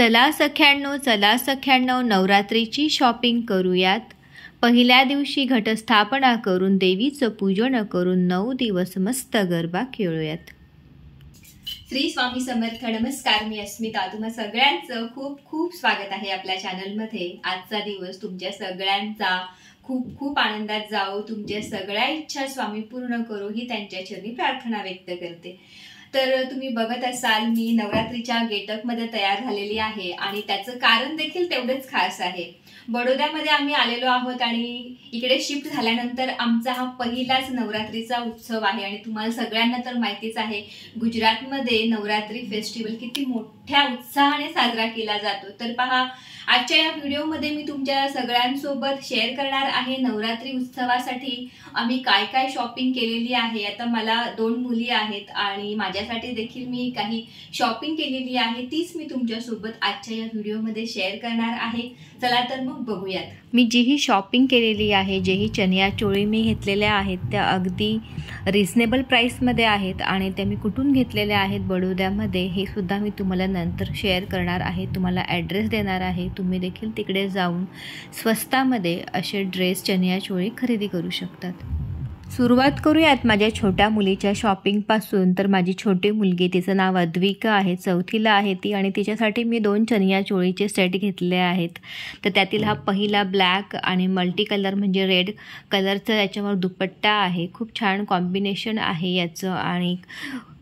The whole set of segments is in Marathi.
चला सख्यांनो नवरात्रीची शॉपिंग करूयात। पहिल्या दिवशी घटस्थापना करून देवीचं पूजन करून 9 दिवस मस्त गरबा खेळूयात। श्री स्वामी समर्थ। नमस्कार, मी अस्मिता। तुम्हा सगळ्यांचं खूप खूप स्वागत आहे आपल्या चॅनलमध्ये। आजचा दिवस तुमच्या सगळ्यांचा खूप खूप आनंदात जाओ, तुमच्या सगळ्या इच्छा स्वामी पूर्ण करो ही त्यांच्या चरणी प्रार्थना व्यक्त करते। तर तुम्ही बघत असाल मी नवरात्रीच्या गेटअप मध्ये तयार झालेली आहे आणि त्याचं कारण देखील तेवढेच खास आहे। बडोद्यामध्ये आम्ही आलेलो आहोत आणि इकडे शिफ्ट झाल्यानंतर आमचा हा पहिलाच नवरात्रीचा उत्सव आहे आणि तुम्हाला सगळ्यांना तर माहितीच आहे गुजरातमध्ये नवरात्री फेस्टिवल किती मोठ्या उत्साहाने साजरा केला जातो। तर पहा, आजच्या या व्हिडिओमध्ये मी तुमच्या सगळ्यांसोबत शेअर करणार आहे नवरात्री उत्सवासाठी आम्ही काय काय शॉपिंग केलेली आहे। आता मला 2 मुली आहेत आणि माझ्यासाठी देखील मी काही शॉपिंग केलेली आहे, तीच मी तुमच्यासोबत आजच्या या व्हिडिओमध्ये शेअर करणार आहे। चला तर मग बघूयात। मी जी ही शॉपिंग केलेली आहे, जे ही चनिया चोळी मी घेतलेल्या आहेत त्या अगदी रिझनेबल प्राईसमध्ये आहेत आणि त्या मी कुठून घेतलेल्या आहेत बडोद्यामध्ये हे सुद्धा मी तुम्हाला नंतर शेअर करणार आहे। तुम्हाला ॲड्रेस देणार आहे, तुम्ही देखील तिकडे जाऊन स्वस्तामध्ये असे ड्रेस चनिया चोळी खरेदी करू शकतात। सुरुवात करूयात माझ्या छोट्या मुलीच्या शॉपिंग पासून। तर माझी छोटी मुलगी, तिचं नाव अद्विका आहे, 4थीला आहे ती आणि तिच्यासाठी मी 2 चनिया चोळीचे सेट घेतले आहेत। तर त्यातील हा पहिला ब्लॅक आणि मल्टी कलर म्हणजे रेड कलरचा याच्यावर दुपट्टा आहे, खूप छान कॉम्बिनेशन आहे याचं आणि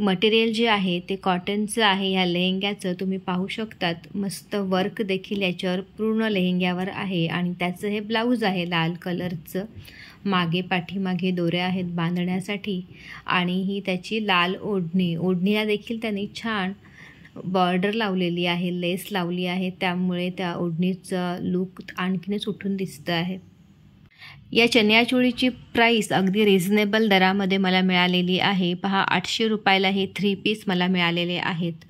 मटेरियल जे आहे ते कॉटनचं आहे। ह्या लेहंग्याचं तुम्ही पाहू शकतात, मस्त वर्क देखील याच्यावर पूर्ण लेहंग्यावर आहे आणि त्याचं हे ब्लाऊज आहे लाल कलरचं। मागे पाठीमागे दोऱ्या आहेत बांधण्यासाठी आणि ही त्याची लाल ओढणीला देखील त्यांनी छान बॉर्डर लावलेली आहे, लेस लावली आहे, त्यामुळे त्या ओढणीचा लुक आणखीनच उठून दिसतं आहे। या चनिया चोळीची प्राईस अगदी रिझनेबल दरामध्ये मला मिळालेली आहे। पहा, 800 रुपयाला हे 3 पीस मला मिळालेले आहेत।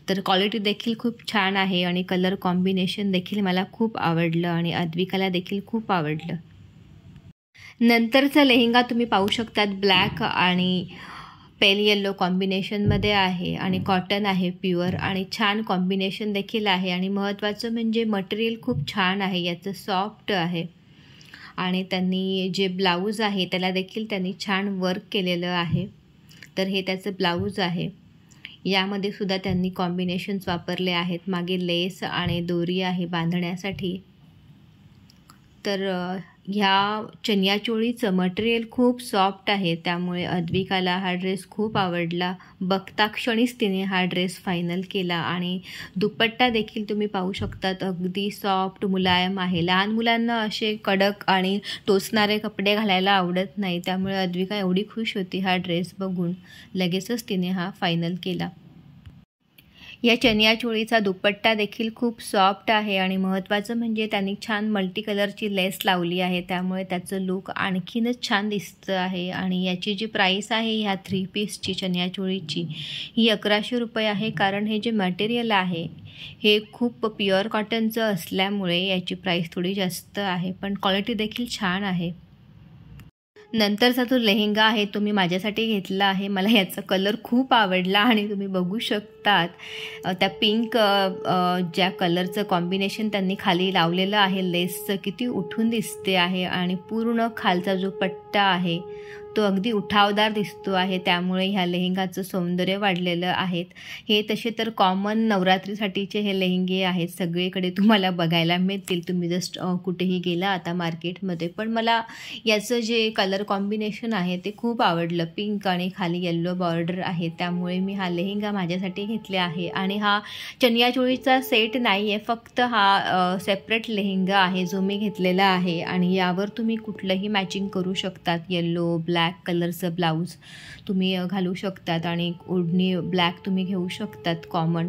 तर क्वालिटी देखील खूप छान आहे आणि कलर कॉम्बिनेशन देखील मला खूप आवडलं आणि अद्विकाला देखील खूप आवडलं। नंतरचा लेहंगा तुम्ही पाहू शकतात, ब्लॅक आणि पेल येलो कॉम्बिनेशनमध्ये आहे आणि कॉटन आहे प्युअर आणि छान कॉम्बिनेशन देखील आहे आणि महत्त्वाचं म्हणजे मटेरियल खूप छान आहे, याचं सॉफ्ट आहे आणि त्यांनी जे ब्लाऊज आहे त्याला देखील त्यांनी छान वर्क केलेलं आहे। तर हे त्याचं ब्लाऊज आहे, यामध्ये सुद्धा त्यांनी कॉम्बिनेशन्स वापरले आहेत, मागे लेस आणि दोरी आहे बांधण्यासाठी। तर ह्या चनिया चोळीचं मटेरियल खूप सॉफ्ट आहे, त्यामुळे अद्विकाला हा ड्रेस खूप आवडला। बघता क्षणीच तिने हा ड्रेस फायनल केला आणि दुपट्टा देखील तुम्ही पाहू शकतात, अगदी सॉफ्ट मुलायम आहे। लहान मुलांना असे कडक आणि टोचणारे कपडे घालायला आवडत नाही, त्यामुळे अद्विका एवढी खुश होती हा ड्रेस बघून, लगेचच तिने हा फायनल केला। या चनिया चोळीचा दुपट्टा देखील खूप सॉफ्ट आहे आणि महत्त्वाचं म्हणजे त्यांनी छान मल्टी कलरची लेस लावली आहे, त्यामुळे त्याचं लुक आणखीनच छान दिसतं आहे। आणि याची जी प्राईस आहे ह्या 3 पीसची चनिया चोळीची ही 1100 रुपये आहे, कारण हे जे मटेरियल आहे हे खूप प्युअर कॉटनचं असल्यामुळे याची प्राईस थोडी जास्त आहे, पण क्वालिटी देखील छान आहे। नंतरचा जो लेहंगा आहे तो मी माझ्यासाठी घेतला आहे। मला याचा कलर खूप आवडला आणि तुम्ही बघू शकतात त्या पिंक ज्या कलरचं कॉम्बिनेशन त्यांनी खाली लावलेलं आहे लेसचं, किती उठून दिसते आहे आणि पूर्ण खालचा जो पट्टा आहे तो अगदी उठावदार दिसतो आहे, त्यामुळे ह्या लेहंगाचं सौंदर्य वाढलेलं आहे। हे तसे तर कॉमन नवरात्रीसाठीचे हे लेहंगे आहेत, सगळीकडे तुम्हाला बघायला मिळतील, तुम्ही जस्ट कुठेही गेला आता मार्केटमध्ये। पण मला याचं जे कलर कॉम्बिनेशन आहे ते खूप आवडलं, पिंक आणि खाली येल्लो बॉर्डर आहे, त्यामुळे मी हा लेहंगा माझ्यासाठी घेतले आहे। आणि हा चनिया चोळीचा सेट नाही आहे, फक्त हा सेपरेट लेहंगा आहे जो मी घेतलेला आहे आणि यावर तुम्ही कुठलंही मॅचिंग करू शकतात, येल्लो ब्लॅक कलरचं ब्लाऊज तुम्ही घालू शकतात आणि ओढणी ब्लॅक तुम्ही घेऊ शकतात कॉमन।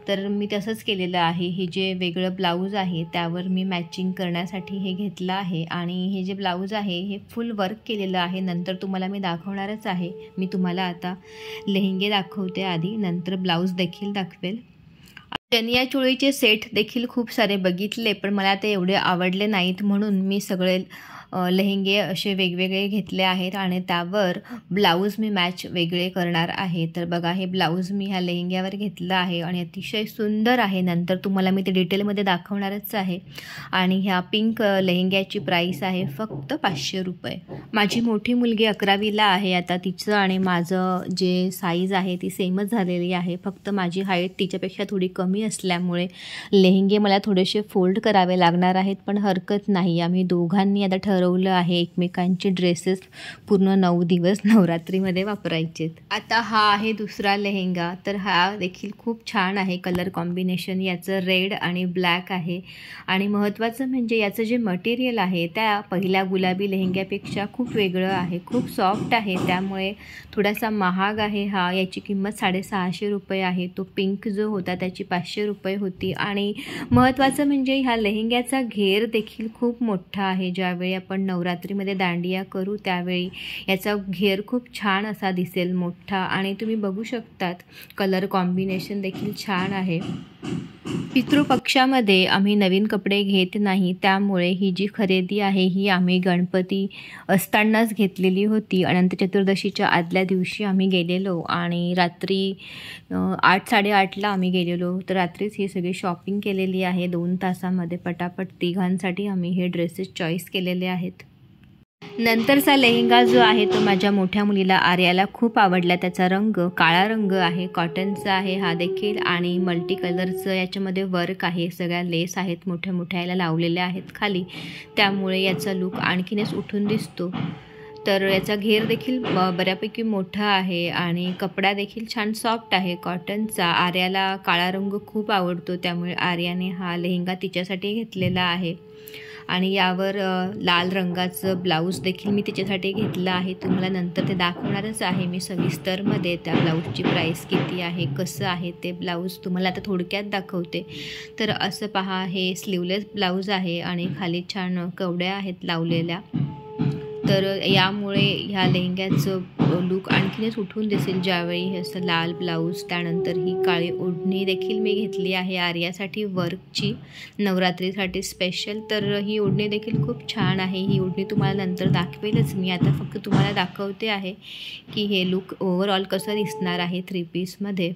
तर मी तसंच केलेलं आहे, हे जे वेगळं ब्लाऊज आहे त्यावर मी मॅचिंग करण्यासाठी हे घेतलं आहे आणि हे जे ब्लाऊज आहे हे फुल वर्क केलेलं आहे, नंतर तुम्हाला मी दाखवणारच आहे। मी तुम्हाला आता लेहंगे दाखवते आधी, नंतर ब्लाऊज देखील दाखवेल। चनिया चोळीचे सेट देखील खूप सारे बघितले, पण मला ते एवढे आवडले नाहीत, म्हणून मी सगळे लेहेंगे असे वेगवेगळे घेतले आहेत आणि त्यावर ब्लाऊज मी मॅच वेगळे करणार आहे. तर बघा, हे ब्लाऊज मी ह्या लेहेंग्यावर घेतलं आहे आणि अतिशय सुंदर आहे. नंतर तुम्हाला मी ते डिटेलमध्ये दाखवणारच आहे. आणि ह्या पिंक लेहेंग्याची प्राईस आहे फक्त 500 रुपये. माझी मोठी मुलगी 11वीला आहे आता. तिचं आणि माझं जे साईज आहे ती सेमच झालेली आहे. फक्त माझी हाईट तिच्यापेक्षा थोडी कमी असल्यामुळे लेहेंगे मला थोडेसे फोल्ड करावे लागणार आहेत, पण हरकत नाही. आम्ही दोघांनी आता ठरवलं आहे एकमेकांचे ड्रेसेस पूर्ण 9 दिवस नवरात्रीमध्ये वापरायचे. आता हा आहे दुसरा लेहेंगा. तर हा देखील खूप छान आहे. कलर कॉम्बिनेशन याचं रेड आणि ब्लॅक आहे. आणि महत्त्वाचं म्हणजे याचं जे मटेरियल आहे त्या पहिल्या गुलाबी लेहेंग्यापेक्षा खूप वेगळं आहे. खूप सॉफ्ट आहे, त्यामुळे थोडासा महाग आहे हा. याची किंमत 650 रुपये आहे. तो पिंक जो होता त्याची 500 रुपये होती. आणि महत्त्वाचं म्हणजे ह्या लेहेंग्याचा घेर देखील खूप मोठा आहे. ज्यावेळी आपण नवरात्रीमध्ये दांडिया करू त्यावेळी याचा घेर खूप छान असा दिसेल, मोठा. आणि तुम्ही बघू शकतात कलर कॉम्बिनेशन देखील छान आहे. पितृपक्षामध्ये आम्ही नवीन कपडे घेत नाही, त्यामुळे ही जी खरेदी आहे ही आम्ही गणपती असतानाच घेतलेली होती. अनंत चतुर्दशीच्या आदल्या दिवशी आम्ही गेलेलो आणि रात्री 8-8:30ला आम्ही गेलेलो. तर रात्रीच ही सगळी शॉपिंग केलेली आहे. 2 तासामध्ये पटापट तिघांसाठी आम्ही हे ड्रेसेस चॉईस केलेले आहेत. नंतरचा लेहेंगा जो आहे तो माझ्या मोठ्या मुलीला आर्याला खूप आवडला. त्याचा रंग काळा रंग आहे, कॉटनचा आहे हा देखील. आणि मल्टी कलरचं याच्यामध्ये वर्क आहे. सगळ्या लेस आहेत मोठ्या मोठ्या याला लावलेल्या आहेत खाली, त्यामुळे याचा लुक आणखीनच उठून दिसतो. तर याचा घेर देखील बऱ्यापैकी मोठा आहे आणि कपडा देखील छान सॉफ्ट आहे कॉटनचा. आर्याला काळा रंग खूप आवडतो, त्यामुळे आर्याने हा लेहेंगा तिच्यासाठी घेतलेला आहे. आणि यावर लाल रंगाचं ब्लाऊज देखील मी तिच्यासाठी घेतलं आहे. तुम्हाला नंतर ते दाखवणारच आहे मी सविस्तरमध्ये. त्या ब्लाऊजची प्राईस किती आहे, कसं आहे ते ब्लाऊज तुम्हाला आता थोडक्यात दाखवते. तर असं पहा, हे स्लीवलेस ब्लाऊज आहे आणि खाली छान कवड्या आहेत लावलेल्या. तर यामुळे ह्या लेहेंग्याचं लूक आणखीनच उठून दिसेल ज्यावेळी हे असं लाल ब्लाऊज. त्यानंतर ही काळी ओढणी देखील मी घेतली आहे आर्यासाठी वर्कची, नवरात्रीसाठी स्पेशल. तर ही ओढणी देखील खूप छान आहे. ही ओढणी तुम्हाला नंतर दाखवेलच मी. आता फक्त तुम्हाला दाखवते आहे की हे लूक ओव्हरऑल कसं दिसणार आहे 3 पीसमध्ये.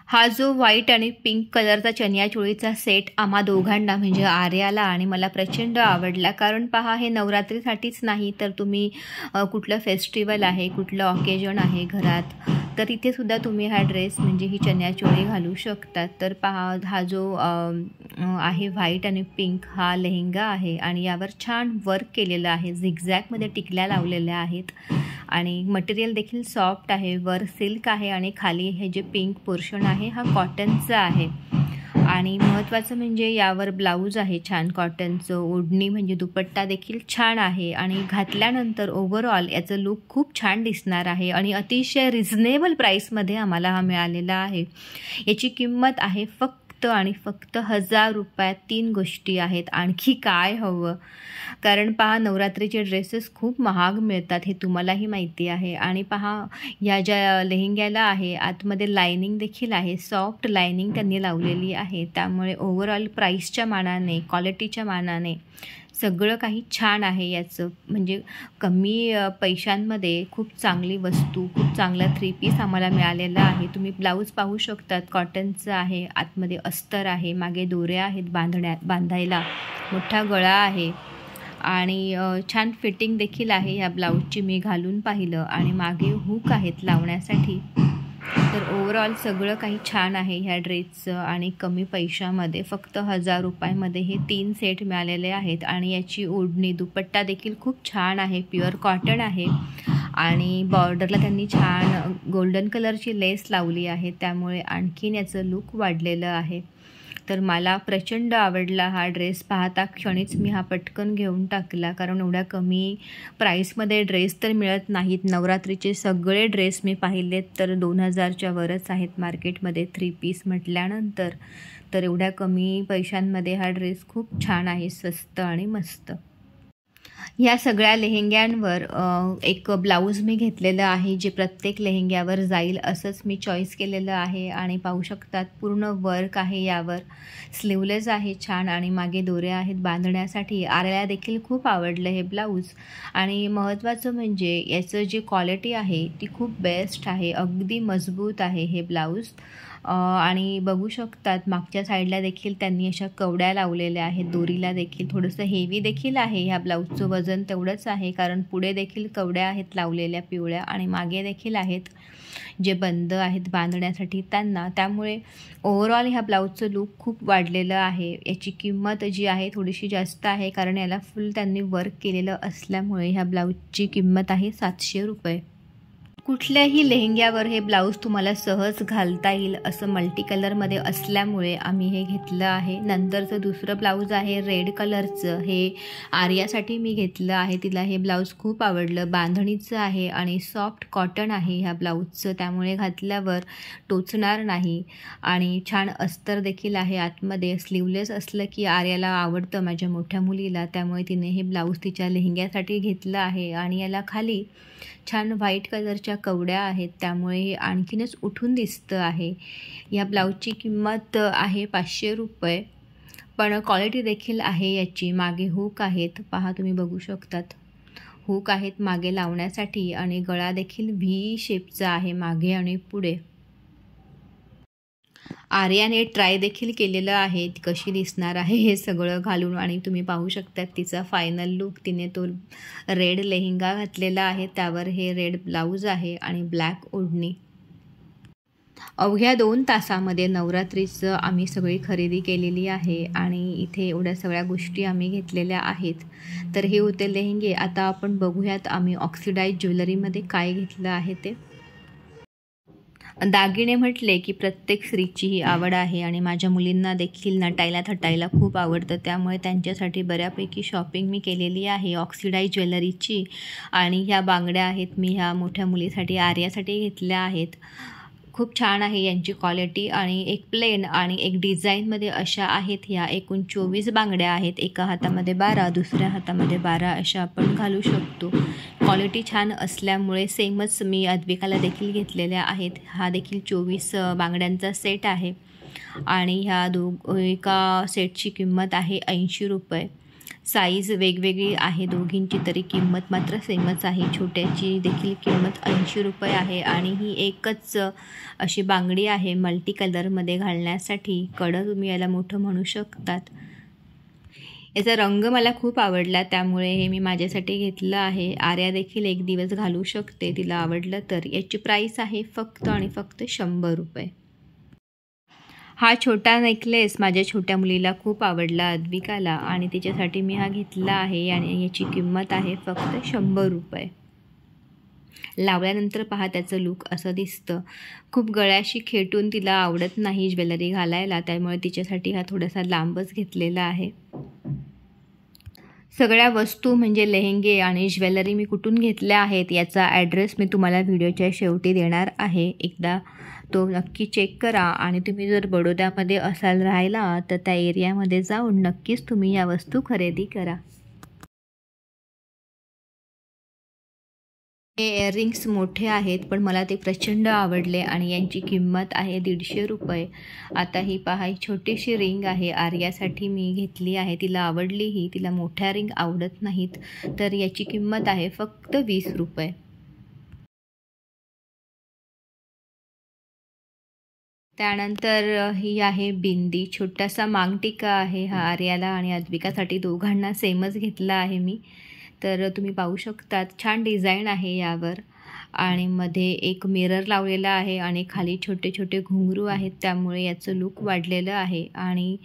हा जो व्हाईट आणि पिंक कलरचा चनियाचोळीचा सेट आम्हा दोघांना म्हणजे आर्याला आणि मला प्रचंड आवडला. कारण पहा, हे नवरात्रीसाठीच नाही तर तुम्ही कुठलं फेस्टिवल आहे, कुठलं ऑकेजन आहे घरात, तर तिथेसुद्धा तुम्ही हा ड्रेस म्हणजे ही चनियाचोळी घालू शकतात. तर पहा, हा जो आहे व्हाईट आणि पिंक हा लेहेंगा आहे आणि यावर छान वर्क केलेलं आहे. झिगझॅगमध्ये टिकल्या लावलेल्या आहेत आणि मटेरियल देखील सॉफ्ट आहे. वर सिल्क आहे आणि खाली हे जे पिंक पोर्शन आहे हा कॉटनचा आहे. आणि महत्त्वाचं म्हणजे यावर ब्लाऊज आहे छान कॉटनचं. ओढणी म्हणजे दुपट्टा देखील छान आहे आणि घातल्यानंतर ओव्हरऑल याचं लूक खूप छान दिसणार आहे. आणि अतिशय रिझनेबल प्राईसमध्ये आम्हाला हा मिळालेला आहे. याची किंमत आहे फक्त आणि फक्त 1000 रुपयात 3 गोष्टी आहेत. आणखी काय हवं? कारण पहा, नवरात्रीचे ड्रेसेस खूप महाग मिळतात हे तुम्हालाही माहिती आहे. आणि पहा, या ज्या लेहेंग्याला आहे आतमध्ये लायनिंग देखील आहे, सॉफ्ट लायनिंग त्यांनी लावलेली आहे. त्यामुळे ओव्हरऑल प्राईसच्या मानाने, क्वालिटीच्या मानाने सगळं काही छान आहे. याचं म्हणजे कमी पैशांमध्ये खूप चांगली वस्तू, खूप चांगला 3 पीस आम्हाला मिळालेला आहे. तुम्ही ब्लाऊज पाहू शकतात, कॉटनचं आहे, आतमध्ये अस्तर आहे, मागे दोऱ्या आहेत बांधायला, मोठा गळा आहे आणि छान फिटिंग देखील आहे ह्या ब्लाऊजची. मी घालून पाहिलं आणि मागे हुक आहेत लावण्यासाठी. तर ओव्हरऑल सगळं काही छान आहे ह्या ड्रेसचं आणि कमी पैशामध्ये फक्त 1000 रुपयामध्ये हे 3 सेट मिळालेले आहेत. आणि याची ओढणी दुपट्टा देखील खूप छान आहे, प्युअर कॉटन आहे आणि बॉर्डरला त्यांनी छान गोल्डन कलरची लेस लावली आहे, त्यामुळे आणखीन याचं लूक वाढलेलं आहे. तर मला प्रचंड आवडला हा ड्रेस. पाहता क्षणीच मी हा पटकन घेऊन टाकला, कारण एवढ्या कमी प्राईसमध्ये ड्रेस तर मिळत नाहीत. नवरात्रीचे सगळे ड्रेस मी पाहिलेत तर 2000च्या वरच आहेत मार्केटमध्ये 3 पीस म्हटल्यानंतर. तर एवढ्या कमी पैशांमध्ये हा ड्रेस खूप छान आहे, स्वस्त आणि मस्त. ह्या सगळ्या लेहेंग्यांवर एक ब्लाऊज मी घेतलेलं आहे, जे प्रत्येक लेहेंग्यावर जाईल असंच मी चॉईस केलेलं आहे. आणि पाहू शकतात पूर्ण वर्क आहे यावर. स्लीवलेस आहे छान आणि मागे दोऱ्या आहेत बांधण्यासाठी. आर्याला देखील खूप आवडलं हे ब्लाऊज. आणि महत्त्वाचं म्हणजे याचं जी क्वालिटी आहे ती खूप बेस्ट आहे. अगदी मजबूत आहे हे ब्लाऊज. आणि बघू शकतात मागच्या साईडला देखील त्यांनी अशा कवड्या लावलेल्या आहेत. दोरीला देखील थोडंसं हेवी देखील आहे. ह्या ब्लाऊजचं वजन तेवढंच आहे, कारण पुढे देखील कवड्या आहेत लावलेल्या पिवळ्या आणि मागे देखील आहेत जे बंद आहेत बांधण्यासाठी त्यांना. त्यामुळे ओव्हरऑल ह्या ब्लाऊजचं लूक खूप वाढलेलं आहे. याची किंमत जी आहे थोडीशी जास्त आहे, कारण याला फुल त्यांनी वर्क केलेलं असल्यामुळे ह्या ब्लाऊजची किंमत आहे 700 रुपये. कुठल्याही लेहेंग्यावर हे ब्लाऊज तुम्हाला सहज घालता येईल असं मल्टी कलरमध्ये असल्यामुळे आम्ही हे घेतलं आहे. नंतरचं दुसरं ब्लाऊज आहे रेड कलरचं. हे आर्यासाठी मी घेतलं आहे. तिला हे ब्लाऊज खूप आवडलं. बांधणीचं आहे आणि सॉफ्ट कॉटन आहे ह्या ब्लाऊजचं, त्यामुळे घातल्यावर टोचणार नाही. आणि छान अस्तर देखील आहे आतमध्ये. स्लीवलेस असलं की आर्याला आवडतं, माझ्या मोठ्या मुलीला, त्यामुळे तिने हे ब्लाऊज तिच्या लेहेंग्यासाठी घेतलं आहे. आणि याला खाली छान व्हाईट कलरच्या कवड्या आहेत, त्यामुळे हे आणखीनच उठून दिसतं आहे. या ब्लाऊजची किंमत आहे 500 रुपये. पण क्वालिटी देखील आहे याची. मागे हुक आहेत, पहा तुम्ही बघू शकतात. हुक आहेत मागे लावण्यासाठी आणि गळा देखील व्ही शेपचा आहे मागे आणि पुढे. आर्याने ट्राय देखील केलेलं आहे ती कशी दिसणार आहे हे सगळं घालून. आणि तुम्ही पाहू शकता तिचा फायनल लूक. तिने तो रेड लेहेंगा घातलेला आहे, त्यावर हे रेड ब्लाऊज आहे आणि ब्लॅक ओढणी. अवघ्या 2 तासामध्ये नवरात्रीचं आम्ही सगळी खरेदी केलेली आहे आणि इथे एवढ्या सगळ्या गोष्टी आम्ही घेतलेल्या आहेत. तर हे होते लेहेंगे. आता आपण बघूयात आम्ही ऑक्सिडाइज ज्वेलरीमध्ये काय घेतलं आहे ते. दागिने म्हटले की प्रत्येक स्त्रीची ही आवड आहे आणि माझ्या मुलींना देखील नटायला थटायला खूप आवडतं, त्यामुळे त्यांच्यासाठी बऱ्यापैकी शॉपिंग मी केलेली आहे ऑक्सिडाइज ज्वेलरीची. आणि ह्या बांगड्या आहेत मी ह्या मोठ्या मुलीसाठी आर्यासाठी घेतल्या आहेत. खूप छान आहे यांची क्वालिटी. आणि एक प्लेन आणि एक डिझाईनमध्ये अशा आहेत ह्या. एकूण 24 बांगड्या आहेत. एका हातामध्ये 12, दुसऱ्या हातामध्ये 12 अशा आपण घालू शकतो. क्वालिटी छान असल्यामुळे सेमच मी अद्विकाला देखील घेतलेल्या आहेत. हा देखील 24 बांगड्यांचा सेट आहे आणि ह्या एका सेटची किंमत आहे 80 रुपये. साईज वेगवेगळी आहे दोघींची, तरी किंमत मात्र सेमच आहे. छोट्याची देखील किंमत 80 रुपये आहे. आणि ही एकच अशी बांगडी आहे मल्टी कलरमध्ये घालण्यासाठी. कडं तुम्ही याला मोठं म्हणू शकतात. याचा रंग मला खूप आवडला, त्यामुळे हे मी माझ्यासाठी घेतलं आहे. आर्या देखील एक दिवस घालू शकते तिला आवडलं तर. याची प्राईस आहे फक्त आणि फक्त 100 रुपये. हा छोटा नेकलेस माझ्या छोट्या मुलीला खूप आवडला अद्विकाला आणि तिच्यासाठी मी हा घेतला आहे आणि याची किंमत आहे फक्त 100 रुपये. लावल्यानंतर पहा त्याचं लूक असं दिसतं. खूप गळ्याशी खेटून तिला आवडत नाही ज्वेलरी घालायला, त्यामुळे तिच्यासाठी हा थोडासा लांबच घेतलेला आहे. सगळ्या वस्तू म्हणजे लेहेंगे आणि ज्वेलरी मी कुठून घेतल्या आहेत याचा ॲड्रेस मी तुम्हाला व्हिडिओच्या शेवटी देणार आहे. एकदा तो नक्की चेक करा. आणि तुम्ही जर बडोद्यामध्ये असाल राहायला तर त्या एरियामध्ये जाऊन नक्कीच तुम्ही या वस्तू खरेदी करा. हे इयरिंग्स मोठे आहेत पण मला ते प्रचंड आवडले आणि यांची किंमत आहे 150 रुपये. आता ही पहा, ही छोटीशी रिंग आहे आर्यासाठी मी घेतली आहे. तिला आवडली ही. तिला मोठ्या रिंग आवडत नाहीत, तर याची किंमत आहे फक्त 20 रुपये. त्यानंतर ही आहे बिंदी. छोटासा मांगटिका आहे हा आर्याला आणि अद्विकासाठी दोघांना सेमच घेतला आहे मी. तर तुम्ही पाहू शकतात छान डिझाईन आहे यावर. आणि मध्ये एक मिरर लावलेला आहे आणि खाली छोटे छोटे घुंगरू आहेत, त्यामुळे याचं लूक वाढलेलं आहे. आणि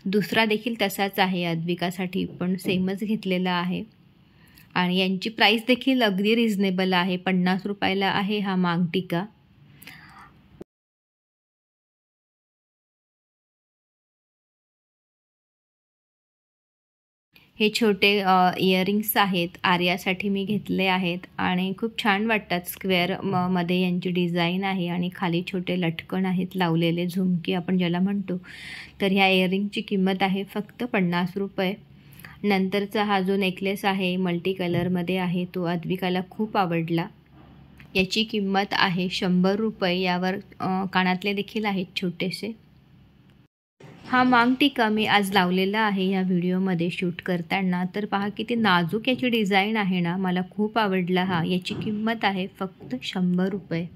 दुसरा देखील तसाच आहे अद्विकासाठी, पण सेमच घेतलेला आहे. आणि यांची प्राईस देखील अगदी रिझनेबल आहे. 50 रुपयाला आहे हा मांगटिका. हे छोटे इयरिंग्स आहेत आर्यासाठी मी घेतले आहेत आणि खूप छान वाटतात. स्क्वेअर मध्ये यांची डिझाईन आहे आणि खाली छोटे लटकन आहेत लावलेले, झुमकी आपण ज्याला म्हणतो. तर ह्या इयरिंगची किंमत आहे फक्त 50 रुपये. नंतरचा हा जो नेकलेस आहे मल्टी कलरमध्ये आहे तो अद्विकाला खूप आवडला. याची किंमत आहे 100 रुपये. यावर कानातले देखील आहेत छोटेसे. हा मांगटिका मी आज लावलेला आहे या व्हिडिओमध्ये शूट करताना. तर पहा किती नाजूक याची डिझाईन आहे ना, मला खूप आवडला हा. याची किंमत आहे फक्त 100 रुपये.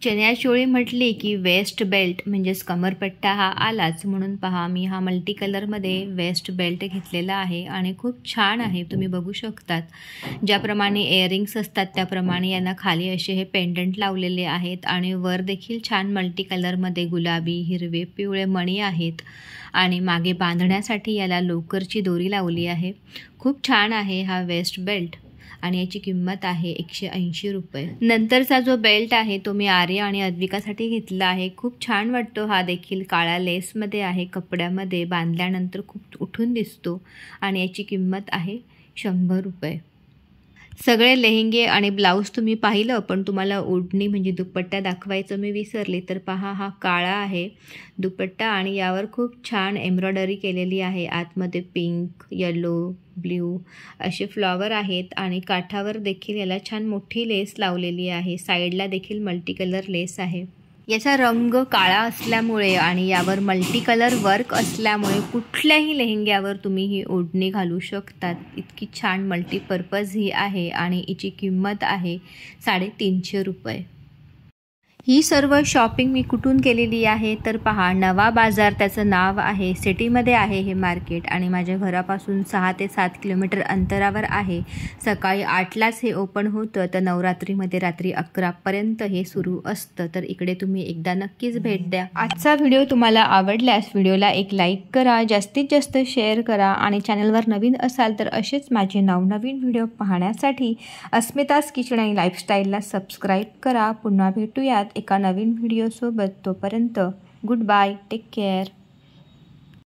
चण्याचोळी म्हटली की वेस्ट बेल्ट म्हणजेच कमरपट्टा हा आलाच, म्हणून पहा मी हा मल्टी कलरमध्ये वेस्ट बेल्ट घेतलेला आहे आणि खूप छान आहे. तुम्ही बघू शकतात ज्याप्रमाणे इयरिंग्स असतात त्याप्रमाणे यांना खाली असे हे पेंडंट लावलेले आहेत आणि वर देखील छान मल्टी कलरमध्ये गुलाबी, हिरवे, पिवळे मणी आहेत आणि मागे बांधण्यासाठी याला लोकरची दोरी लावली आहे. खूप छान आहे हा वेस्ट बेल्ट आणि याची किंमत आहे 180 रुपये. नंतरचा जो बेल्ट आहे तो मी आर्या आणि अद्विकासाठी घेतला आहे. खूप छान वाटतो हा देखील. काळा लेसमध्ये आहे, कपड्यामध्ये बांधल्यानंतर खूप उठून दिसतो आणि याची किंमत आहे 100 रुपये. सगळे लेहेंगे आणि ब्लाऊज तुम्ही पाहिलं, पण तुम्हाला ओढणी म्हणजे दुपट्टा दाखवायचं मी विसरले. तर पहा हा काळा आहे दुपट्टा आणि यावर खूप छान एम्ब्रॉयडरी केलेली आहे. आतमध्ये पिंक, येलो, ब्ल्यू असे फ्लॉवर आहेत आणि काठावर देखील याला छान मोठी लेस लावलेली आहे. साईडला देखील मल्टी कलर लेस आहे. याचा रंग काळा असल्यामुळे आणि यावर मल्टी कलर वर्क असल्यामुळे कुठल्याही लेहेंग्यावर तुम्ही ही ओढणी घालू शकतात. इतकी छान मल्टीपर्पज ही आहे आणि हिची किंमत आहे 350 रुपये. ही सर्व शॉपिंग मी कुठून केलेली आहे तर पहा, नवा बाजार त्याचं नाव आहे. सिटीमध्ये आहे हे मार्केट आणि माझ्या घरापासून 6 ते 7 किलोमीटर अंतरावर आहे. सकाळी 8लाच हे ओपन होतं तर नवरात्रीमध्ये रात्री 11पर्यंत हे सुरू असतं. तर इकडे तुम्ही एकदा नक्कीच भेट द्या. आजचा व्हिडिओ तुम्हाला आवडल्यास व्हिडिओला एक लाईक करा, जास्तीत जास्त शेअर करा आणि चॅनलवर नवीन असाल तर असेच माझे नवनवीन व्हिडिओ पाहण्यासाठी अस्मिताज किचन आणि लाईफस्टाईलला सबस्क्राईब करा. पुन्हा भेटूयात एका नवीन व्हिडिओसोबत. तोपर्यंत गुड बाय, टेक केअर.